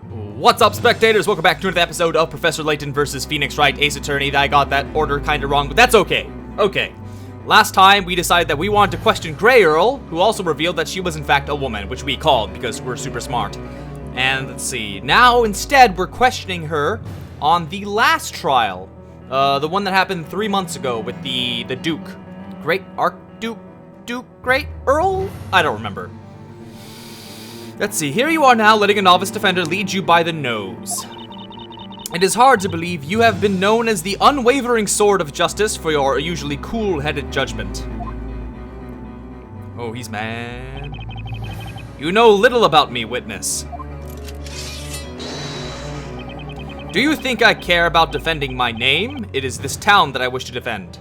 What's up, spectators? Welcome back to another episode of Professor Layton versus Phoenix Wright, Ace Attorney. I got that order kind of wrong, but that's okay. Okay. Last time, we decided that we wanted to question Grey Earl, who also revealed that she was in fact a woman, which we called because we're super smart. And let's see. Now, instead, we're questioning her on the last trial. The one that happened 3 months ago with the Duke. Great Archduke? Great Earl? I don't remember. Let's see, here you are now letting a novice defender lead you by the nose. It is hard to believe you have been known as the unwavering sword of justice for your usually cool-headed judgment. Oh, he's mad. You know little about me, witness. Do you think I care about defending my name? It is this town that I wish to defend.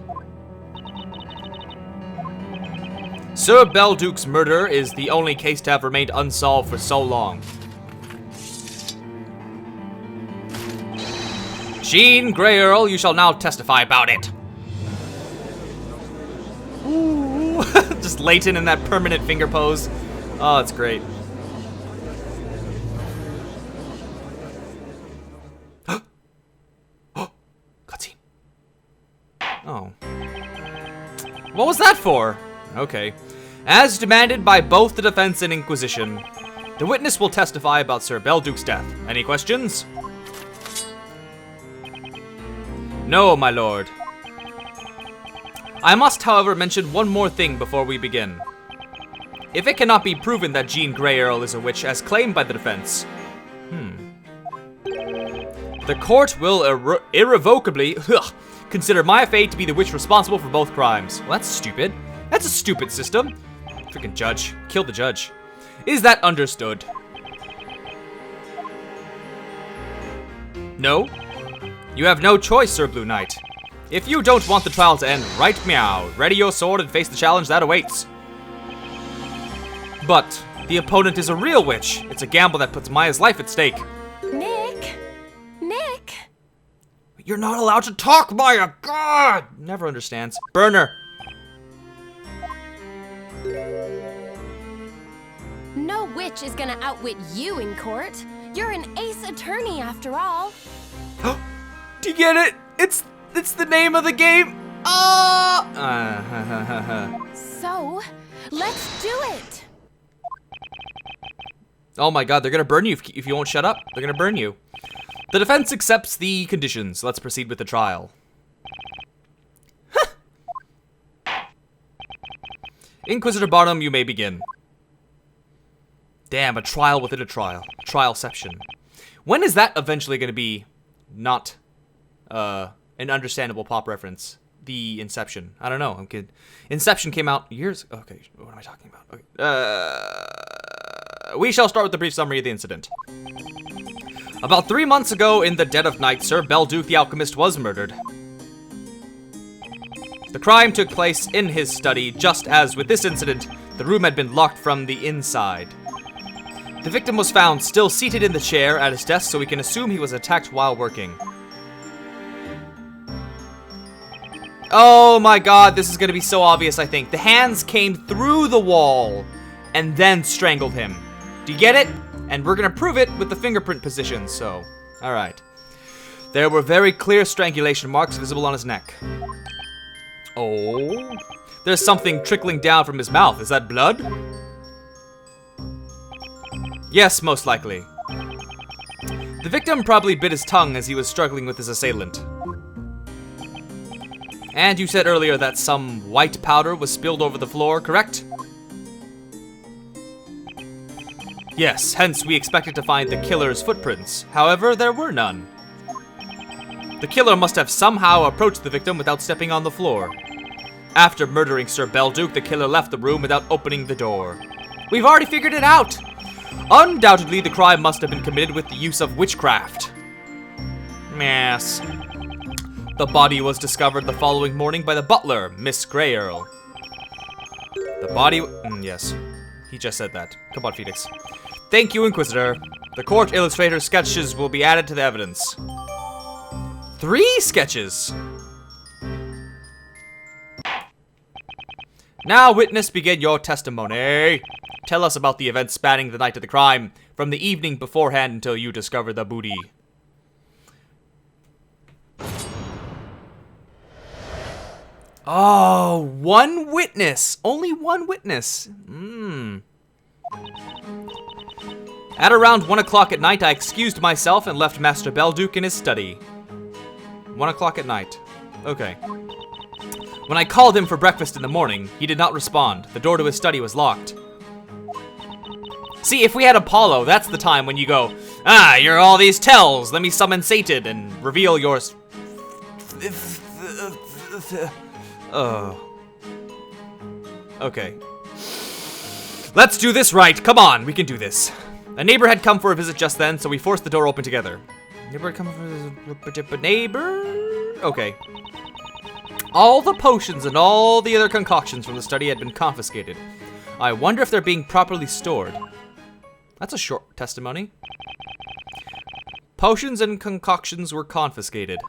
Sir Belduke's murder is the only case to have remained unsolved for so long. Jean Grey Earl, you shall now testify about it. Ooh. Just Layton in that permanent finger pose. Oh, it's great. Cutscene. Oh. What was that for? Okay. As demanded by both the defense and Inquisition, the witness will testify about Sir Belduke's death. Any questions? No, my lord. I must, however, mention one more thing before we begin. If it cannot be proven that Jean Grey Earl is a witch as claimed by the defense, the court will irrevocably consider Maya Fey to be the witch responsible for both crimes. Well, that's stupid. That's a stupid system. Freaking judge. Kill the judge. Is that understood? No? You have no choice, Sir Blue Knight. If you don't want the trial to end, right meow. Ready your sword and face the challenge that awaits. But the opponent is a real witch. It's a gamble that puts Maya's life at stake. Nick! You're not allowed to talk, Maya! God! Never understands. Burn her. No witch is gonna outwit you in court. You're an ace attorney after all. Do you get it? It's the name of the game. So, let's do it. Oh my god, they're gonna burn you if you won't shut up. They're gonna burn you. The defense accepts the conditions. Let's proceed with the trial. Inquisitor Barnum, you may begin. Damn, a trial within a trial. Trialception. When is that eventually going to be not an understandable pop reference? The Inception. I don't know. I'm kidding. Inception came out years... Okay, what am I talking about? Okay. We shall start with the brief summary of the incident. About 3 months ago, in the dead of night, Sir Belduke the Alchemist was murdered. The crime took place in his study, just as with this incident, the room had been locked from the inside. The victim was found still seated in the chair at his desk, so we can assume he was attacked while working. Oh my god, this is gonna be so obvious, I think. The hands came through the wall and then strangled him. Do you get it? And we're gonna prove it with the fingerprint positions, so... Alright. There were very clear strangulation marks visible on his neck. Oh. There's something trickling down from his mouth. Is that blood? Yes, most likely. The victim probably bit his tongue as he was struggling with his assailant. And you said earlier that some white powder was spilled over the floor, correct? Yes, hence we expected to find the killer's footprints. However, there were none. The killer must have somehow approached the victim without stepping on the floor. After murdering Sir Belduke, the killer left the room without opening the door. We've already figured it out! Undoubtedly, the crime must have been committed with the use of witchcraft. Yes. The body was discovered the following morning by the butler, Miss Grey Earl. The body... yes. He just said that. Come on, Phoenix. Thank you, Inquisitor. The court illustrator's sketches will be added to the evidence. 3 sketches! Now, witness, begin your testimony. Tell us about the events spanning the night of the crime. from the evening beforehand until you discover the booty. Oh, one witness. Only one witness. At around 1 o'clock at night, I excused myself and left Master Belduke in his study. 1 o'clock at night. Okay. When I called him for breakfast in the morning, he did not respond. The door to his study was locked. See, if we had Apollo, that's the time when you go, "Ah, you're all these tells. Let me summon Satan and reveal yours." Okay. Let's do this right. Come on, we can do this. A neighbor had come for a visit just then, so we forced the door open together. Neighbor had come for a visit. Neighbor? Okay. All the potions and all the other concoctions from the study had been confiscated. I wonder if they're being properly stored. That's a short testimony. Potions and concoctions were confiscated.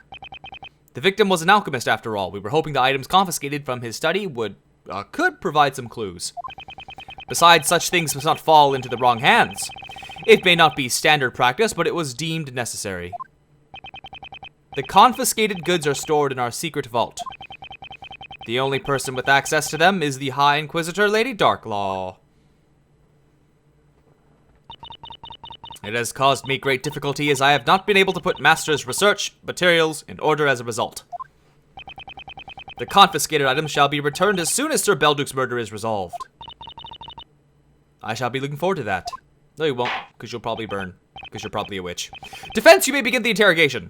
The victim was an alchemist after all. We were hoping the items confiscated from his study could provide some clues. Besides, such things must not fall into the wrong hands. It may not be standard practice, but it was deemed necessary. The confiscated goods are stored in our secret vault. The only person with access to them is the High Inquisitor, Lady Darklaw. It has caused me great difficulty as I have not been able to put Master's research materials in order as a result. The confiscated items shall be returned as soon as Sir Belduke's murder is resolved. I shall be looking forward to that. No, you won't, because you'll probably burn, because you're probably a witch. Defense, you may begin the interrogation.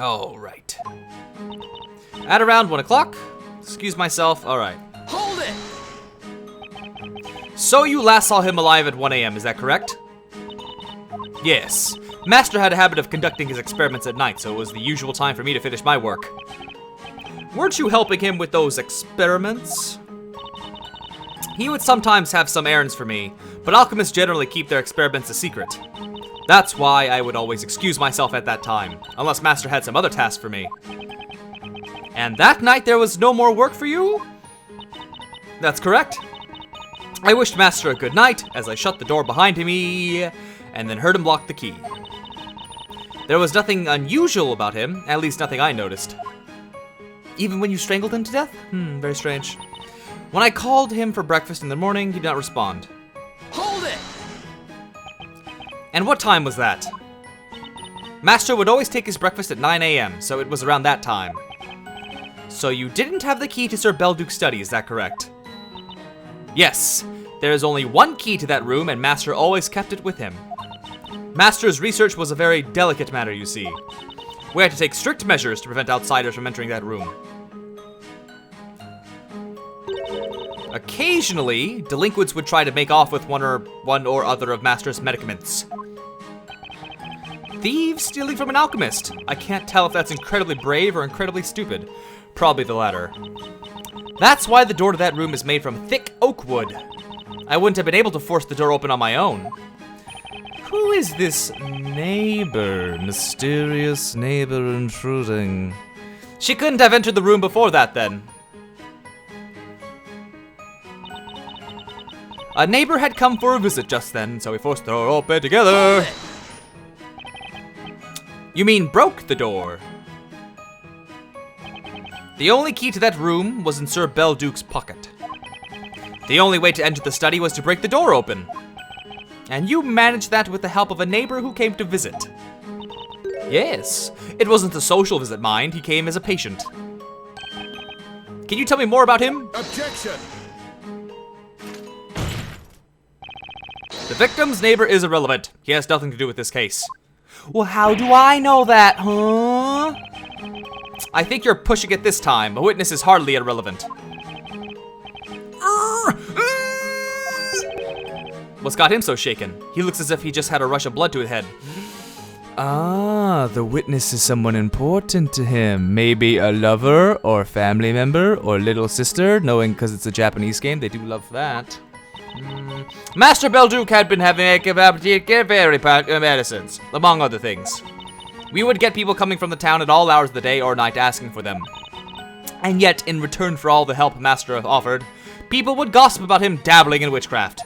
All right. At around 1 o'clock. Excuse myself. All right. Hold it! So you last saw him alive at 1 a.m., is that correct? Yes. Master had a habit of conducting his experiments at night, so it was the usual time for me to finish my work. Weren't you helping him with those experiments? He would sometimes have some errands for me, but alchemists generally keep their experiments a secret. That's why I would always excuse myself at that time, unless Master had some other task for me. And that night there was no more work for you? That's correct. I wished Master a good night as I shut the door behind me and then heard him lock the key. There was nothing unusual about him, at least nothing I noticed. Even when you strangled him to death? Very strange. When I called him for breakfast in the morning, he did not respond. Hold it! And what time was that? Master would always take his breakfast at 9 a.m., so it was around that time. So you didn't have the key to Sir Belduke's study, is that correct? Yes. There is only one key to that room, and Master always kept it with him. Master's research was a very delicate matter, you see. We had to take strict measures to prevent outsiders from entering that room. Occasionally, delinquents would try to make off with one or other of Master's medicaments. Thieves stealing from an alchemist. I can't tell if that's incredibly brave or incredibly stupid. Probably the latter. That's why the door to that room is made from thick oak wood. I wouldn't have been able to force the door open on my own. Who is this neighbor? Mysterious neighbor intruding. She couldn't have entered the room before that, then. A neighbor had come for a visit just then, so we forced the door open together. You mean broke the door? The only key to that room was in Sir Belduke's pocket. The only way to enter the study was to break the door open. And you managed that with the help of a neighbor who came to visit. Yes, it wasn't a social visit, mind. He came as a patient. Can you tell me more about him? Objection! The victim's neighbor is irrelevant. He has nothing to do with this case. Well, how do I know that, huh? I think you're pushing it this time. A witness is hardly irrelevant. What's got him so shaken? He looks as if he just had a rush of blood to his head. Ah, the witness is someone important to him. Maybe a lover, or family member, or little sister, knowing because it's a Japanese game, they do love that. Master Belduke had been having very medicines, among other things. We would get people coming from the town at all hours of the day or night asking for them. And yet, in return for all the help Master offered, people would gossip about him dabbling in witchcraft.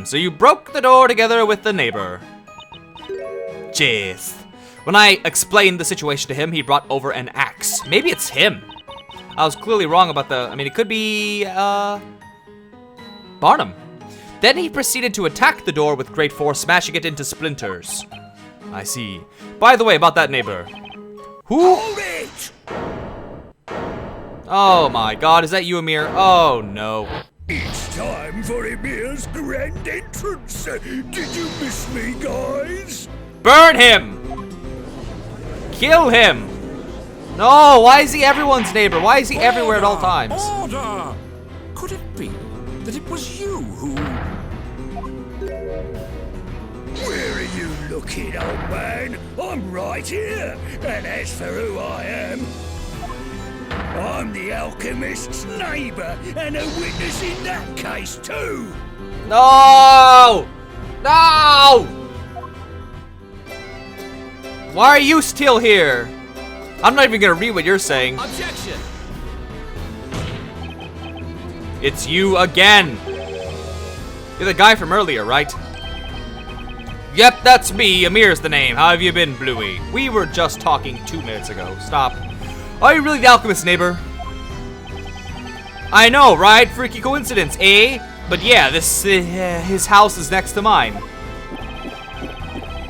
So you broke the door together with the neighbor. Jeez. When I explained the situation to him, he brought over an axe. Maybe it's him. I was clearly wrong about it could be, Barnum. Then he proceeded to attack the door with great force, smashing it into splinters. I see. By the way, about that neighbor. Who? Hold it! Oh my god, is that you, Amir? Oh no. It's time for Emir's grand entrance. Did you miss me, guys? Burn him! Kill him! No, why is he everyone's neighbor? Why is he everywhere at all times? Order! Could it be that it was you who... Where are you looking, old man? I'm right here. And as for who I am, I'm the alchemist's neighbor and a witness in that case too. No! No! Why are you still here? I'm not even gonna read what you're saying. Objection! It's you again. You're the guy from earlier, right? Yep, that's me. Amir's the name. How have you been, Bluey? We were just talking 2 minutes ago. Stop. Are you really the alchemist, neighbor? I know, right? Freaky coincidence, eh? But yeah, his house is next to mine.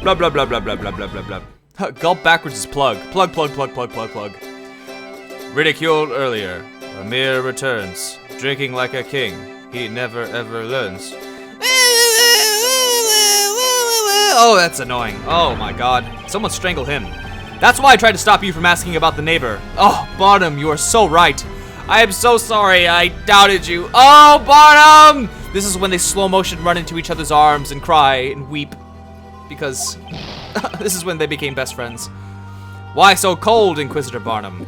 Blah, blah, blah, blah, blah, blah, blah, blah, blah. Gulp backwards is plug. Plug, plug, plug, plug, plug, plug. Ridiculed earlier. Amir returns. Drinking like a king. He never ever learns. Oh, that's annoying. Oh my god. Someone strangle him. That's why I tried to stop you from asking about the neighbor. Oh, Barnum, you are so right. I am so sorry. I doubted you. Oh, Barnum! This is when they slow motion run into each other's arms and cry and weep. Because this is when they became best friends. Why so cold, Inquisitor Barnum?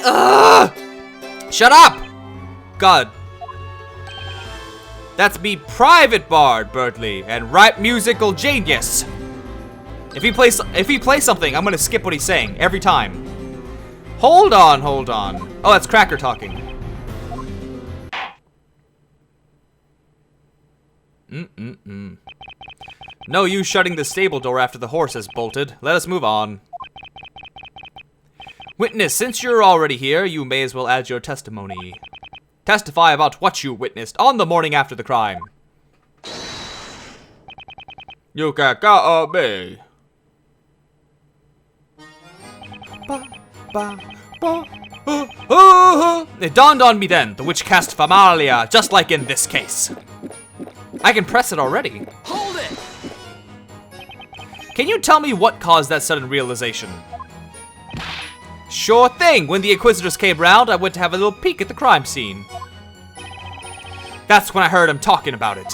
Ugh! Shut up! God. That's me, Private Bard Bertley, and right musical genius. If he plays something, I'm gonna skip what he's saying every time. Hold on, hold on. Oh, that's Cracker talking. No use shutting the stable door after the horse has bolted. Let us move on. Witness, since you're already here, you may as well add your testimony. Testify about what you witnessed on the morning after the crime. You can go me. It dawned on me then, the witch cast Familia, just like in this case. I can press it already. Hold it! Can you tell me what caused that sudden realization? Sure thing. When the Inquisitors came round, I went to have a little peek at the crime scene. That's when I heard them talking about it.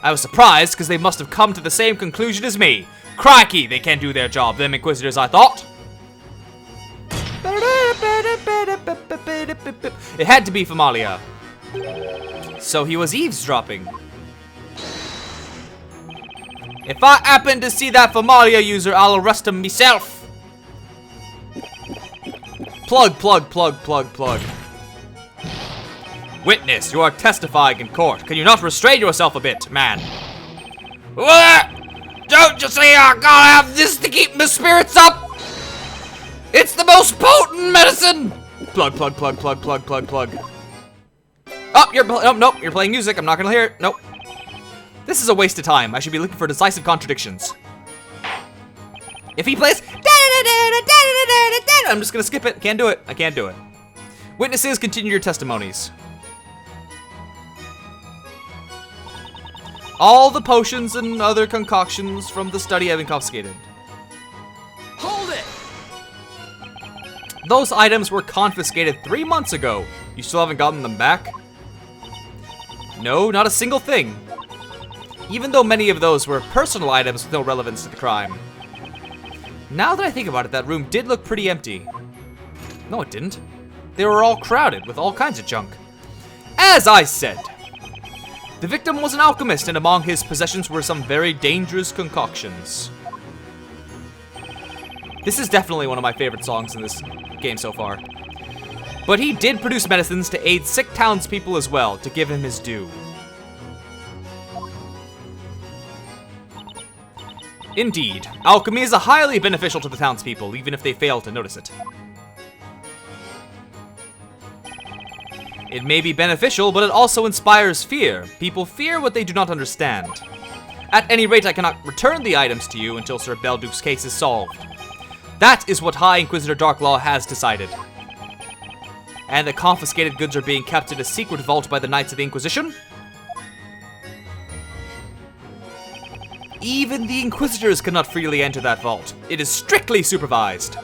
I was surprised, because they must have come to the same conclusion as me. Crikey, they can do their job, them Inquisitors, I thought. It had to be Familia. So he was eavesdropping. If I happen to see that Familia user, I'll arrest him myself. Plug, plug, plug, plug, plug. Witness, you are testifying in court. Can you not restrain yourself a bit, man? What? Don't you see I gotta have this to keep my spirits up? It's the most potent medicine! Plug, plug, plug, plug, plug, plug, plug. Oh, nope, you're playing music. I'm not gonna hear it. Nope. This is a waste of time. I should be looking for decisive contradictions. If he plays... I'm just gonna skip it. Can't do it. I can't do it. Witnesses, continue your testimonies. All the potions and other concoctions from the study have been confiscated. Hold it! Those items were confiscated 3 months ago. You still haven't gotten them back? No, not a single thing. Even though many of those were personal items with no relevance to the crime. Now that I think about it, that room did look pretty empty. No, it didn't. They were all crowded with all kinds of junk. As I said, the victim was an alchemist, and among his possessions were some very dangerous concoctions. This is definitely one of my favorite songs in this game so far. But he did produce medicines to aid sick townspeople as well, to give him his due. Indeed, alchemy is highly beneficial to the townspeople, even if they fail to notice it. It may be beneficial, but it also inspires fear. People fear what they do not understand. At any rate, I cannot return the items to you until Sir Belduke's case is solved. That is what High Inquisitor Darklaw has decided. And the confiscated goods are being kept in a secret vault by the Knights of the Inquisition? Even the Inquisitors cannot freely enter that vault. It is strictly supervised.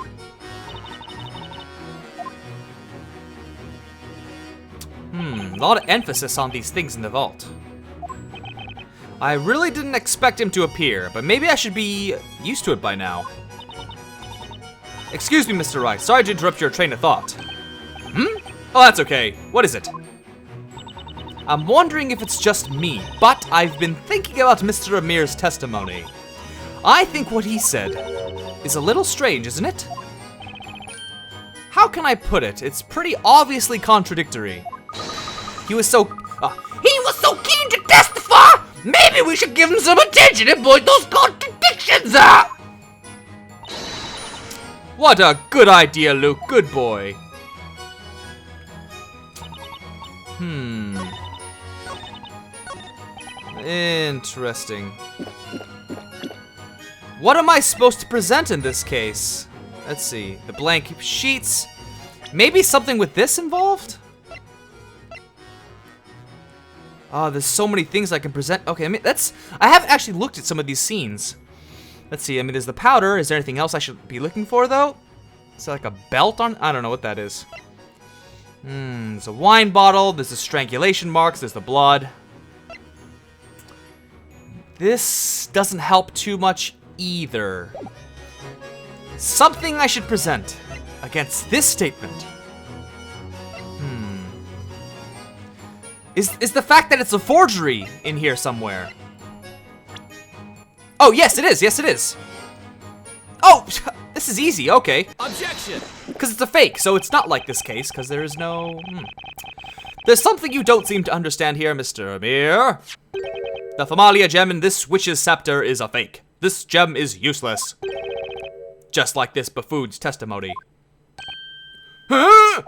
A lot of emphasis on these things in the vault. I really didn't expect him to appear, but maybe I should be used to it by now. Excuse me, Mr. Wright. Sorry to interrupt your train of thought. Oh, that's okay. What is it? I'm wondering if it's just me, but I've been thinking about Mr. Amir's testimony. I think what he said is a little strange, isn't it? How can I put it? It's pretty obviously contradictory. He was so keen to testify! Maybe we should give him some attention and point those contradictions out! What a good idea, Luke. Good boy. Interesting. What am I supposed to present in this case? Let's see. The blank sheets. Maybe something with this involved? Oh, there's so many things I can present. Okay, I haven't actually looked at some of these scenes. Let's see, there's the powder. Is there anything else I should be looking for, though? Is there like a belt on? I don't know what that is. There's a wine bottle. There's the strangulation marks. There's the blood. This doesn't help too much either. Something I should present against this statement. Is the fact that it's a forgery in here somewhere? Oh, yes, it is. Yes, it is. Oh, this is easy. Okay. Objection! Because it's a fake, so it's not like this case, because there is no... There's something you don't seem to understand here, Mr. Amir. The Familia gem in this witch's scepter is a fake. This gem is useless. Just like this buffoon's testimony. Huh?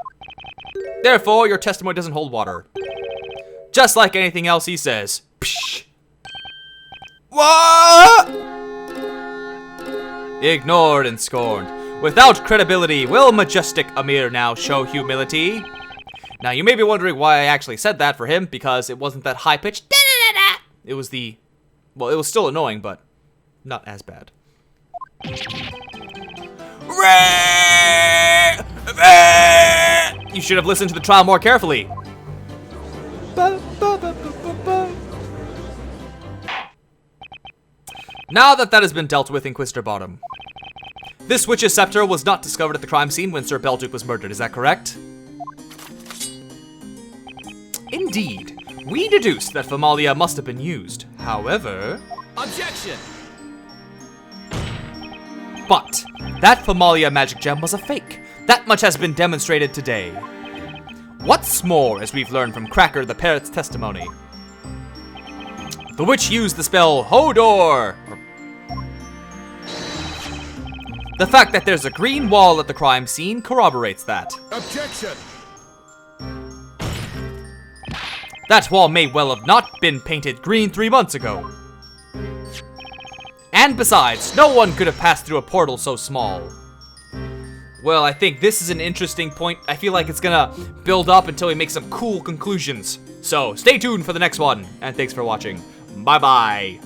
Therefore, your testimony doesn't hold water. Just like anything else he says. Psh. What? Ignored and scorned. Without credibility, will majestic Amir now show humility? Now, you may be wondering why I actually said that for him, because it wasn't that high-pitched. It was the... Well, it was still annoying, but not as bad. You should have listened to the trial more carefully. Now that has been dealt with, Inquisitor Bottom. This witch's scepter was not discovered at the crime scene when Sir Belduke was murdered, is that correct? Indeed. We deduced that Familia must have been used. However... Objection! But that Familia magic gem was a fake. That much has been demonstrated today. What's more, as we've learned from Cracker the Parrot's testimony, the witch used the spell Hodor. The fact that there's a green wall at the crime scene corroborates that. Objection! That wall may well have not been painted green 3 months ago. And besides, no one could have passed through a portal so small. Well, I think this is an interesting point. I feel like it's gonna build up until we make some cool conclusions. So, stay tuned for the next one, and thanks for watching. Bye-bye.